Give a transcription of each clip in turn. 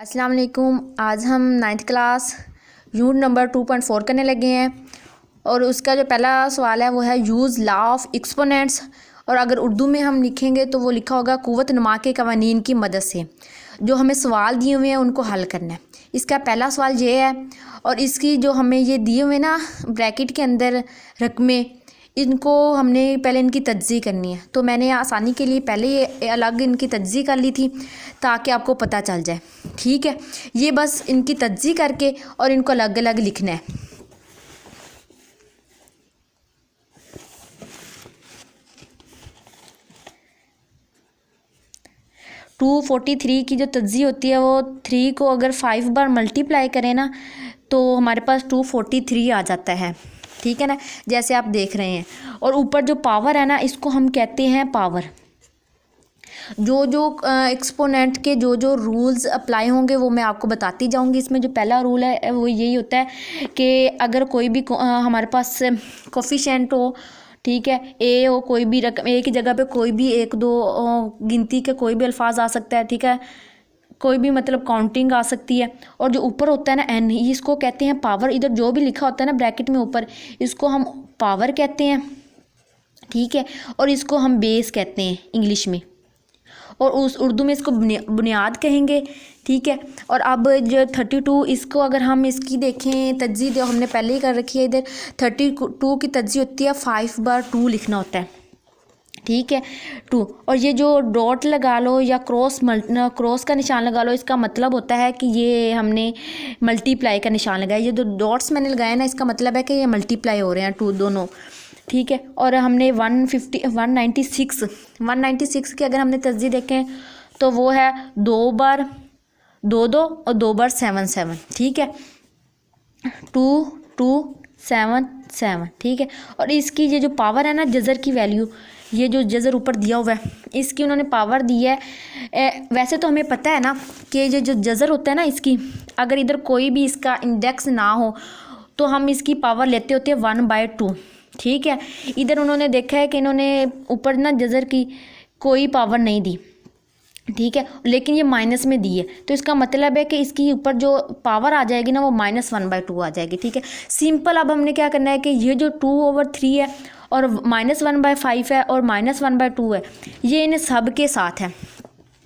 अस्सलाम वालेकुम। आज हम 9th क्लास यूनिट नंबर 2.4 करने लगे हैं और उसका जो पहला सवाल है वो है यूज़ लॉ ऑफ एक्सपोनेंट्स। और अगर उर्दू में हम लिखेंगे तो वो लिखा होगा कुव्वत नुमा के कवानीन की मदद से। जो हमें सवाल दिए हुए हैं उनको हल करना है। इसका पहला सवाल ये है और इसकी जो हमें ये दिए हुए ना ब्रैकेट के अंदर रकमें, इनको हमने पहले इनकी तज्ज़ी करनी है। तो मैंने आसानी के लिए पहले ये अलग इनकी तज्ज़ी कर ली थी ताकि आपको पता चल जाए। ठीक है, ये बस इनकी तज्ज़ी करके और इनको अलग अलग लिखना है। टू 43 की जो तज्ज़ी होती है वो 3 को अगर 5 बार मल्टीप्लाई करें ना तो हमारे पास 243 आ जाता है। ठीक है ना, जैसे आप देख रहे हैं। और ऊपर जो पावर है ना इसको हम कहते हैं पावर। जो जो एक्सपोनेंट के जो जो रूल्स अप्लाई होंगे वो मैं आपको बताती जाऊंगी। इसमें जो पहला रूल है वो यही होता है कि अगर कोई भी हमारे पास कोफिशिएंट हो, ठीक है, ए हो, कोई भी रकम ए की जगह पे कोई भी एक दो गिनती के कोई भी अल्फाज आ सकता है। ठीक है, कोई भी मतलब काउंटिंग आ सकती है। और जो ऊपर होता है ना एन, इसको कहते हैं पावर। इधर जो भी लिखा होता है ना ब्रैकेट में ऊपर, इसको हम पावर कहते हैं। ठीक है, और इसको हम बेस कहते हैं इंग्लिश में, और उस उर्दू में इसको बुनियाद कहेंगे। ठीक है, और अब जो 32 इसको अगर हम इसकी देखें तज्ज़ी, जो हमने पहले ही कर रखी है, इधर 32 की तज्ज़ी होती है 5 बार 2 लिखना होता है। ठीक है, 2। और ये जो डॉट लगा लो या क्रॉस का निशान लगा लो, इसका मतलब होता है कि ये हमने मल्टीप्लाई का निशान लगाया। ये जो डॉट्स मैंने लगाया ना इसका मतलब है कि ये मल्टीप्लाई हो रहे हैं 2 दोनों। ठीक है, और हमने 196 की अगर हमने तस्दीर देखें तो वो है 2 बार 2 2 और 2 बार 7 7। ठीक है, 2 2 7 7। ठीक है, और इसकी ये जो पावर है ना जज़र की वैल्यू, ये जो जज़र ऊपर दिया हुआ है इसकी उन्होंने पावर दी है। वैसे तो हमें पता है ना कि ये जो जज़र होता है ना इसकी, अगर इधर कोई भी इसका इंडेक्स ना हो तो हम इसकी पावर लेते होते हैं 1/2। ठीक है, इधर उन्होंने देखा है कि इन्होंने ऊपर ना जज़र की कोई पावर नहीं दी। ठीक है, लेकिन ये माइनस में दी है, तो इसका मतलब है कि इसकी ऊपर जो पावर आ जाएगी ना वो -1/2 आ जाएगी। ठीक है, सिंपल। अब हमने क्या करना है कि ये जो 2/3 है और -1/5 है और -1/2 है, ये इन सब के साथ है।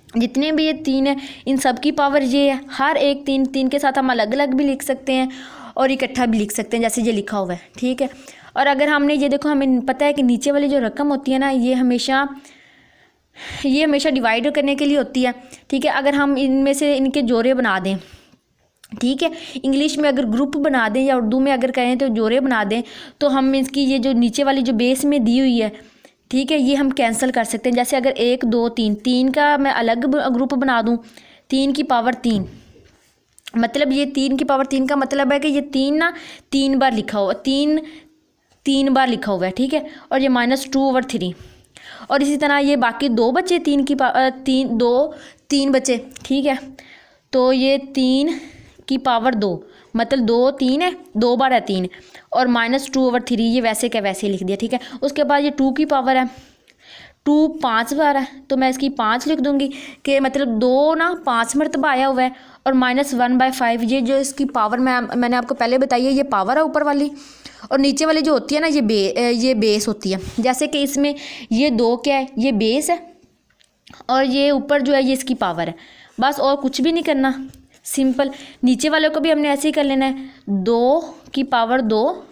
जितने भी ये 3 है इन सब की पावर ये है। हर एक 3 के साथ हम अलग अलग भी लिख सकते हैं और इकट्ठा भी लिख सकते हैं जैसे ये लिखा हुआ है। ठीक है, और अगर हमने ये देखो, हमें पता है कि नीचे वाली जो रकम होती है ना ये हमेशा डिवाइड करने के लिए होती है। ठीक है, अगर हम इनमें से इनके जोड़े बना दें, ठीक है, इंग्लिश में अगर ग्रुप बना दें या उर्दू में अगर कहें तो जोड़े बना दें, तो हम इसकी ये जो नीचे वाली जो बेस में दी हुई है, ठीक है, ये हम कैंसिल कर सकते हैं। जैसे अगर 1 2 3 का मैं अलग ग्रुप बना दूँ, 3 की पावर 3, मतलब ये 3 की पावर 3 का मतलब है कि ये 3 ना 3 बार लिखा हुआ, 3 बार लिखा हुआ है। ठीक है, और ये -2/3। और इसी तरह ये बाकी 2 बचे, 3 बचे। ठीक है, तो ये 3 की पावर 2, मतलब 2 3 है, 2 बार है 3, और -2/3 ये वैसे क्या वैसे ही लिख दिया। ठीक है, उसके बाद ये 2 की पावर है 2 5 बार है, तो मैं इसकी 5 लिख दूंगी कि मतलब 2 ना 5 मरतबा आया हुआ है, और -1/5 ये जो इसकी पावर मैंने आपको पहले बताई है, ये पावर है ऊपर वाली, और नीचे वाली जो होती है ना ये बेस होती है। जैसे कि इसमें ये 2 क्या है, ये बेस है, और ये ऊपर जो है ये इसकी पावर है। बस और कुछ भी नहीं करना, सिंपल। नीचे वाले को भी हमने ऐसे ही कर लेना है, 2 की पावर 2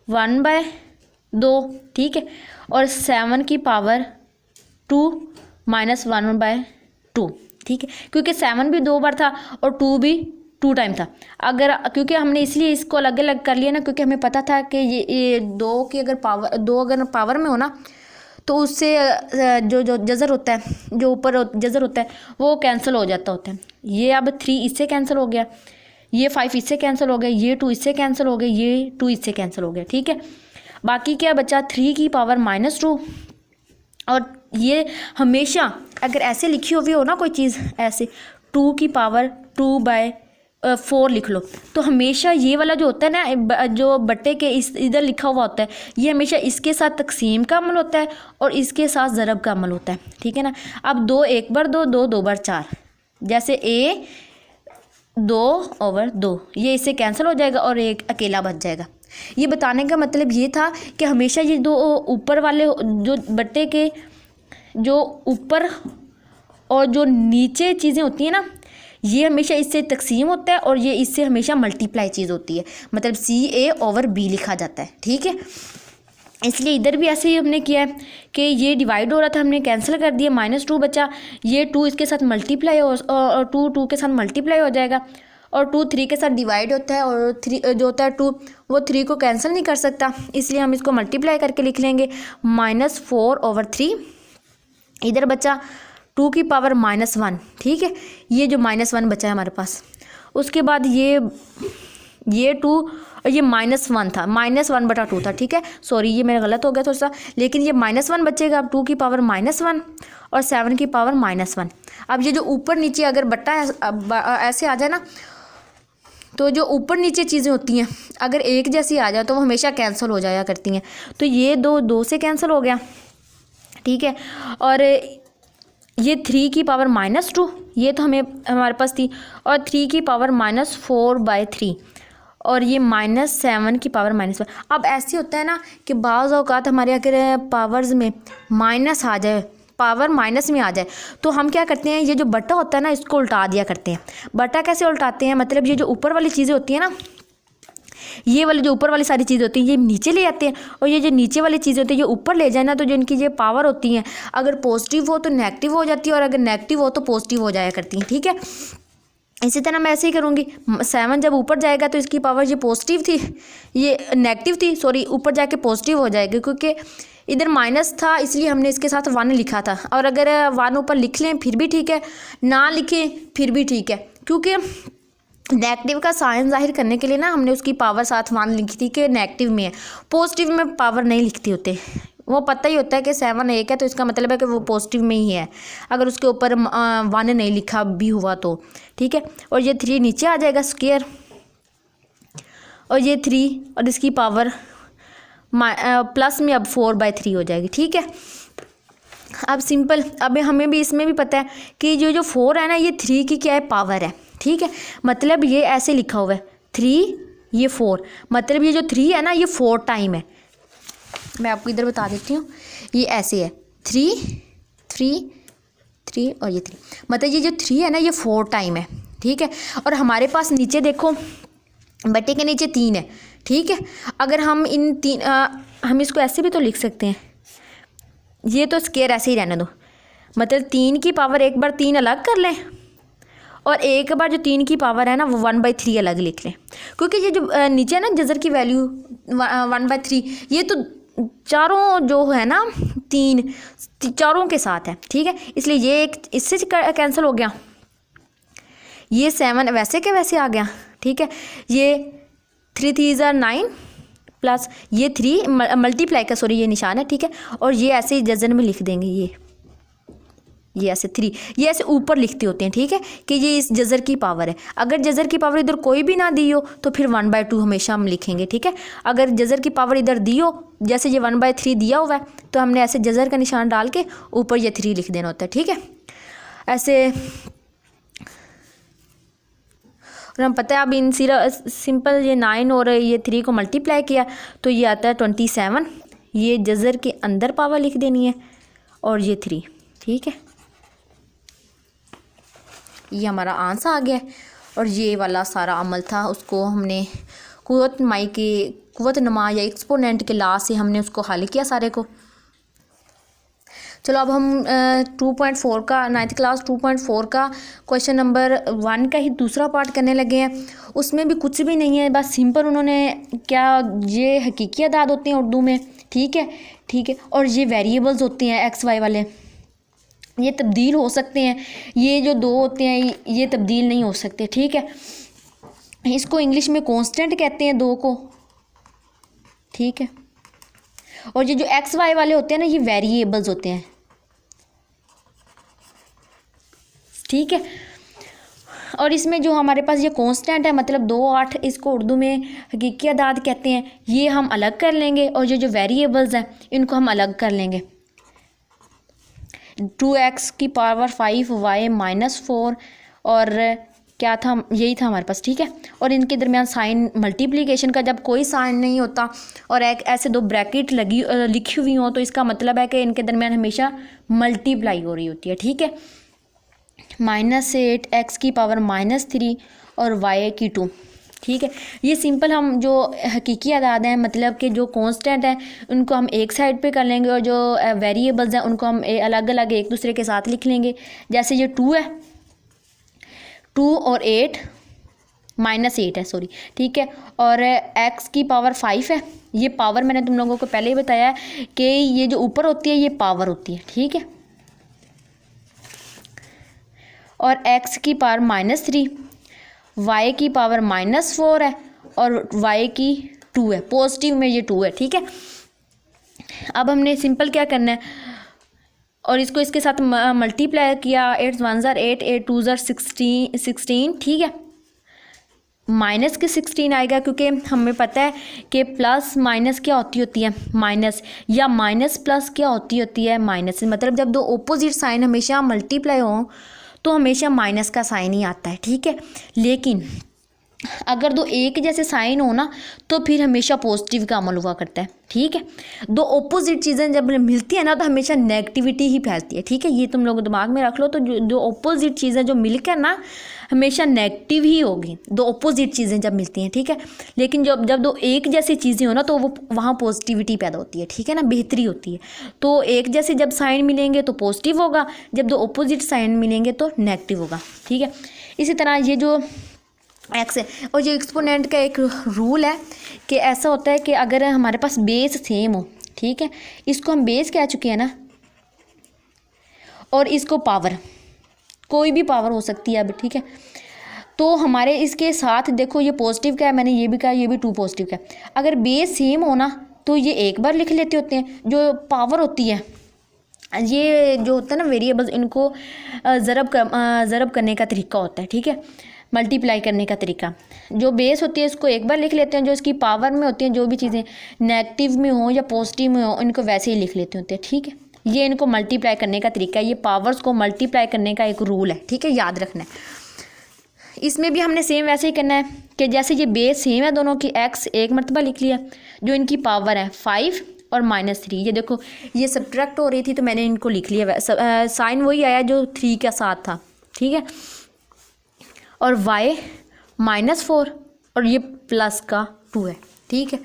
1/2। ठीक है, और 7 की पावर 2 -1/2। ठीक है, क्योंकि 7 भी 2 बार था और 2 भी 2 टाइम था। अगर क्योंकि हमने इसलिए इसको अलग अलग कर लिया ना, क्योंकि हमें पता था कि ये 2 की अगर पावर में हो ना तो उससे जो जज़र होता है, जो ऊपर जज़र होता है वो कैंसिल हो जाता होता है। ये अब 3 इससे कैंसिल हो गया, ये 5 इससे कैंसिल हो गया, ये 2 इससे कैंसिल हो गया, ये 2 इससे कैंसिल हो गया। ठीक है, बाकी क्या बचा, 3 की पावर -2। और ये हमेशा अगर ऐसे लिखी हुई हो ना कोई चीज़ ऐसे, 2 की पावर 2/4 लिख लो, तो हमेशा ये वाला जो होता है ना, जो बट्टे के इधर लिखा हुआ होता है, ये हमेशा इसके साथ तकसीम का अमल होता है और इसके साथ ज़रब का अमल होता है। ठीक है ना, अब 2 1 बार 2 2 2 बार 4, जैसे 2/2, ये इससे कैंसिल हो जाएगा और एक अकेला बच जाएगा। ये बताने का मतलब ये था कि हमेशा ये दो ऊपर वाले जो बट्टे के जो ऊपर और जो नीचे चीज़ें होती हैं ना, ये हमेशा इससे तकसीम होता है और ये इससे हमेशा मल्टीप्लाई चीज़ होती है, मतलब CA/B लिखा जाता है। ठीक है, इसलिए इधर भी ऐसे ही हमने किया है कि ये डिवाइड हो रहा था, हमने कैंसिल कर दिया, -2 बचा, ये 2 इसके साथ मल्टीप्लाई हो और 2 के साथ मल्टीप्लाई हो जाएगा और 2 3 के साथ डिवाइड होता है और 3 जो होता है 2 वो 3 को कैंसिल नहीं कर सकता, इसलिए हम इसको मल्टीप्लाई करके लिख लेंगे -4/3। इधर बचा 2 की पावर -1। ठीक है, ये जो -1 बचा है हमारे पास, उसके बाद ये 2 और ये -1 था, -1/2 था। ठीक है, सॉरी ये मेरा गलत हो गया थोड़ा सा, लेकिन ये -1 बचेगा। अब 2 की पावर -1 और 7 की पावर -1। अब ये जो ऊपर नीचे अगर बट्टा ऐसे आ जाए ना, तो जो ऊपर नीचे चीज़ें होती हैं अगर एक जैसी आ जाए तो वो हमेशा कैंसिल हो जाया करती हैं। तो ये 2 से कैंसिल हो गया। ठीक है, और ये 3 की पावर -2 ये तो हमारे पास थी, और 3 की पावर -4/3 और ये -7 की पावर -1। अब ऐसे होता है ना कि बाज़ औक़ात हमारे अगर पावर्स में माइनस आ जाए, पावर माइनस में आ जाए, तो हम क्या करते हैं, ये जो बटा होता है ना इसको उल्टा दिया करते हैं। बटा कैसे उल्टाते हैं, मतलब ये जो ऊपर वाली चीज़ें होती हैं ना, ये वाली जो ऊपर वाली सारी चीज़ें होती हैं ये नीचे ले आते हैं, और ये जो नीचे वाली चीज़ें होती है ये ऊपर ले जाए ना, तो जो इनकी ये पावर होती हैं अगर पॉजिटिव हो तो नेगेटिव हो जाती है और अगर नेगेटिव हो तो पॉजिटिव हो जाया करती हैं। ठीक है, इसी तरह मैं ऐसे ही करूँगी। 7 जब ऊपर जाएगा तो इसकी पावर ये पॉजिटिव थी, ये नेगेटिव थी, सॉरी ऊपर जाके पॉजिटिव हो जाएगी, क्योंकि इधर माइनस था इसलिए हमने इसके साथ 1 लिखा था। और अगर 1 ऊपर लिख लें फिर भी ठीक है, ना लिखें फिर भी ठीक है, क्योंकि नेगेटिव का साइन जाहिर करने के लिए ना हमने उसकी पावर साथ 1 लिखी थी कि नेगेटिव में है, पॉजिटिव में पावर नहीं लिखती होते। वो पता ही होता है कि 7 एक है तो इसका मतलब है कि वो पॉजिटिव में ही है, अगर उसके ऊपर 1 नहीं लिखा भी हुआ तो। ठीक है, और ये 3 नीचे आ जाएगा स्क्वायर, और ये 3 और इसकी पावर प्लस में अब 4/3 हो जाएगी। ठीक है, अब सिंपल, अब हमें भी इसमें भी पता है कि जो 4 है ना ये 3 की क्या है, पावर है। ठीक है, मतलब ये ऐसे लिखा हुआ है 3 ये 4, मतलब ये जो 3 है ना ये 4 टाइम है। मैं आपको इधर बता देती हूँ, ये ऐसे है 3 3 3 और ये 3, मतलब ये जो 3 है ना ये 4 टाइम है। ठीक है, और हमारे पास नीचे देखो बटे के नीचे 3 है। ठीक है, अगर हम इन 3 हम इसको ऐसे भी तो लिख सकते हैं, ये तो स्क्वायर ऐसे ही रहने दो, मतलब 3 की पावर एक बार 3 अलग कर लें और एक बार जो 3 की पावर है ना वो 1/3 अलग लिख लें, क्योंकि ये जो नीचे है ना जज़र की वैल्यू 1/3, ये तो चारों जो है ना 3 चारों के साथ है। ठीक है, इसलिए ये एक इससे कैंसिल हो गया, ये 7 वैसे के वैसे आ गया। ठीक है, ये 3 3 9 प्लस ये 3 मल्टीप्लाई का, सॉरी ये निशान है। ठीक है, और ये ऐसे ही जज़र में लिख देंगे, ये ऐसे 3 ये ऐसे ऊपर लिखते होते हैं। ठीक है, कि ये इस जज़र की पावर है। अगर जज़र की पावर इधर कोई भी ना दी हो तो फिर 1/2 हमेशा हम लिखेंगे। ठीक है, अगर जज़र की पावर इधर दी हो, जैसे ये 1/3 दिया हुआ है, तो हमने ऐसे जज़र का निशान डाल के ऊपर ये 3 लिख देना होता है। ठीक है, ऐसे, और हम पता है अब इन सिंपल ये 9 और ये 3 को मल्टीप्लाई किया तो ये आता है 27, ये जज़र के अंदर पावर लिख देनी है और ये 3। ठीक है, ये हमारा आंसर आ गया है, और ये वाला सारा अमल था उसको हमने कुव्वत नमा या एक्सपोनेंट के लॉ से हमने उसको हल किया सारे को। चलो अब हम 2.4 का 9th क्लास 2.4 का क्वेश्चन नंबर 1 का ही दूसरा पार्ट करने लगे हैं। उसमें भी कुछ भी नहीं है, बस सिंपल उन्होंने क्या, ये हकीकी अदाद होते हैं उर्दू में। ठीक है, और ये वेरिएबल्स होते हैं एक्स वाई वाले, ये तब्दील हो सकते हैं। ये जो 2 होते हैं ये तब्दील नहीं हो सकते। ठीक है, इसको इंग्लिश में कांस्टेंट कहते हैं 2 को। ठीक है, और ये जो एक्स वाई वाले होते हैं ना ये वेरिएबल्स होते हैं। ठीक है, और इसमें जो हमारे पास ये कांस्टेंट है मतलब 2 8, इसको उर्दू में हकीकी अदाद कहते हैं, ये हम अलग कर लेंगे, और ये जो वेरिएबल्स हैं इनको हम अलग कर लेंगे। 2x की पावर 5 y -4 और क्या था, यही था हमारे पास, ठीक है। और इनके दरमियान साइन मल्टीप्लिकेशन का जब कोई साइन नहीं होता और एक ऐसे दो ब्रैकेट लिखी हुई हो तो इसका मतलब है कि इनके दरमियान हमेशा मल्टीप्लाई हो रही होती है, ठीक है। -8 x की पावर -3 और y की 2, ठीक है। ये सिंपल हम जो हकीकी अदाद हैं, मतलब कि जो कांस्टेंट हैं उनको हम एक साइड पे कर लेंगे और जो वेरिएबल्स हैं उनको हम अलग अलग एक दूसरे के साथ लिख लेंगे। जैसे ये 2 है, 2 और 8 -8 है, सॉरी, ठीक है। और x की पावर 5 है, ये पावर मैंने तुम लोगों को पहले ही बताया है कि ये जो ऊपर होती है ये पावर होती है, ठीक है। और x की पावर -3, y की पावर -4 है और y की 2 है, पॉजिटिव में ये 2 है, ठीक है। अब हमने सिंपल क्या करना है, और इसको इसके साथ मल्टीप्लाई किया, 8 1 ज़ार 8, 8 2 ज़ार 16, ठीक है। माइनस के 16 आएगा क्योंकि हमें पता है कि प्लस माइनस क्या होती है माइनस, या माइनस प्लस क्या होती है माइनस। मतलब जब दो ऑपोजिट साइन हमेशा मल्टीप्लाई हो तो हमेशा माइनस का साइन ही आता है, ठीक है। लेकिन अगर दो एक जैसे साइन हो ना तो फिर हमेशा पॉजिटिव का अमल हुआ करता है, ठीक है। दो ऑपोजिट चीज़ें जब मिलती है ना तो हमेशा नेगेटिविटी ही फैलती है, ठीक है। ये तुम लोग दिमाग में रख लो। तो जो ऑपोजिट चीज़ें जो मिलकर ना हमेशा नेगेटिव ही होगी, दो ऑपोजिट चीज़ें जब मिलती हैं, ठीक है। लेकिन जब जब दो एक जैसी चीज़ें हो ना तो वो वहाँ पॉजिटिविटी पैदा होती है, ठीक है ना, बेहतरी होती है। तो एक जैसे जब साइन मिलेंगे तो पॉजिटिव होगा, जब दो ऑपोजिट साइन मिलेंगे तो नेगेटिव होगा, ठीक है। इसी तरह ये जो एक्स है, और ये एक्सपोनेंट का एक रूल है कि ऐसा होता है कि अगर हमारे पास बेस सेम हो, ठीक है, इसको हम बेस कह चुके हैं ना, और इसको पावर, कोई भी पावर हो सकती है अब, ठीक है। तो हमारे इसके साथ देखो ये पॉजिटिव का है, मैंने ये भी कहा, ये भी 2 पॉजिटिव का है। अगर बेस सेम हो ना तो ये एक बार लिख लेते होते हैं। जो पावर होती है, ये जो होता है ना वेरिएबल्स, इनको ज़रब करने का तरीका होता है, ठीक है, मल्टीप्लाई करने का तरीका। जो बेस होती है इसको एक बार लिख लेते हैं, जो इसकी पावर में होती हैं जो भी चीज़ें नेगेटिव में हो या पॉजिटिव में हो इनको वैसे ही लिख लेते होते हैं, ठीक है। ये इनको मल्टीप्लाई करने का तरीका है, ये पावर्स को मल्टीप्लाई करने का एक रूल है, ठीक है, याद रखना है। इसमें भी हमने सेम वैसे ही करना है कि जैसे ये बेस सेम है दोनों की, x एक मरतबा लिख लिया, जो इनकी पावर है 5 और -3, ये देखो ये सब्ट्रैक्ट हो रही थी तो मैंने इनको लिख लिया, साइन वही आया जो 3 के साथ था, ठीक है। और y -4 और ये प्लस का 2 है, ठीक है।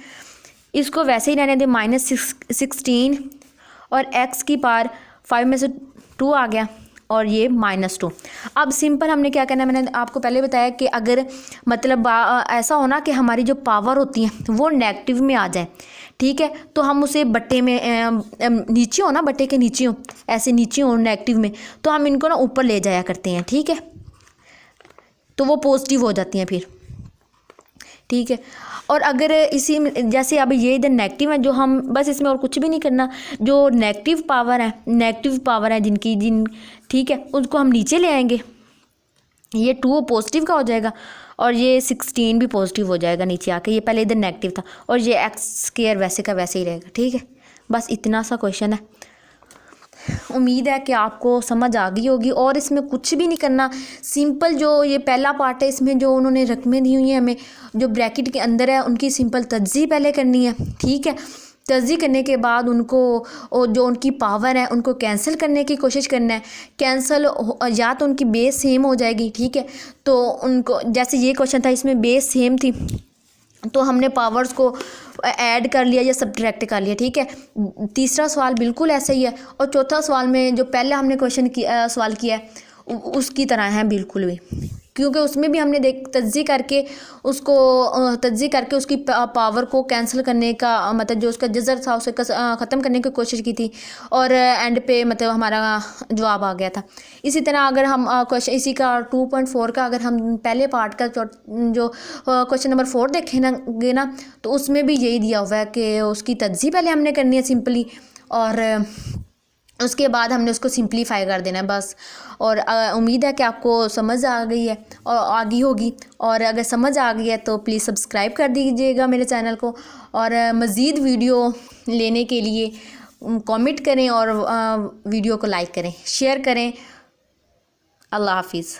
इसको वैसे ही रहने दे, -16 और x की पावर 5 में से 2 आ गया और ये -2। अब सिंपल हमने क्या करना है, मैंने आपको पहले बताया कि अगर मतलब ऐसा होना कि हमारी जो पावर होती है वो नेगेटिव में आ जाए, ठीक है, तो हम उसे बट्टे में नीचे हो ना, बट्टे के नीचे हो, ऐसे नीचे हो नेगेटिव में, तो हम इनको ना ऊपर ले जाया करते हैं, ठीक है, तो वो पॉजिटिव हो जाती हैं फिर, ठीक है। और अगर इसी जैसे अब ये इधर नेगेटिव है, जो हम बस इसमें और कुछ भी नहीं करना, जो नेगेटिव पावर है जिन ठीक है, उसको हम नीचे ले आएंगे, ये 2 पॉजिटिव का हो जाएगा और ये 16 भी पॉजिटिव हो जाएगा नीचे आके। ये पहले इधर नेगेटिव था और ये x² वैसे का वैसे ही रहेगा, ठीक है। बस इतना सा क्वेश्चन है। उम्मीद है कि आपको समझ आ गई होगी और इसमें कुछ भी नहीं करना, सिंपल जो ये पहला पार्ट है इसमें जो उन्होंने रकमें दी हुई हैं हमें, जो ब्रैकेट के अंदर है उनकी सिंपल तज्ज़ी पहले करनी है, ठीक है। तज्ज़ी करने के बाद उनको जो उनकी पावर है उनको कैंसिल करने की कोशिश करना है। कैंसिल या तो उनकी बेस सेम हो जाएगी, ठीक है, तो उनको जैसे ये क्वेश्चन था इसमें बेस सेम थी तो हमने पावर्स को ऐड कर लिया या सब्ट्रैक्ट कर लिया, ठीक है। तीसरा सवाल बिल्कुल ऐसा ही है और चौथा सवाल में जो पहले हमने सवाल किया है उसकी तरह है बिल्कुल भी, क्योंकि उसमें भी हमने तज्ज़ी करके उसकी पावर को कैंसिल करने का मतलब जो उसका जज़र था उसे ख़त्म करने की कोशिश की थी और एंड पे मतलब हमारा जवाब आ गया था। इसी तरह अगर हम क्वेश्चन इसी का 2.4 का अगर हम पहले पार्ट का जो क्वेश्चन नंबर 4 देखेंगे ना तो उसमें भी यही दिया हुआ है कि उसकी तज्ज़ी पहले हमने करनी है सिंपली और उसके बाद हमने उसको सिंप्लीफाई कर देना है बस। और उम्मीद है कि आपको समझ आ गई है और आ गई होगी, और अगर समझ आ गई है तो प्लीज़ सब्सक्राइब कर दीजिएगा मेरे चैनल को और मज़ीद वीडियो लेने के लिए कमेंट करें और वीडियो को लाइक करें, शेयर करें। अल्लाह हाफिज़।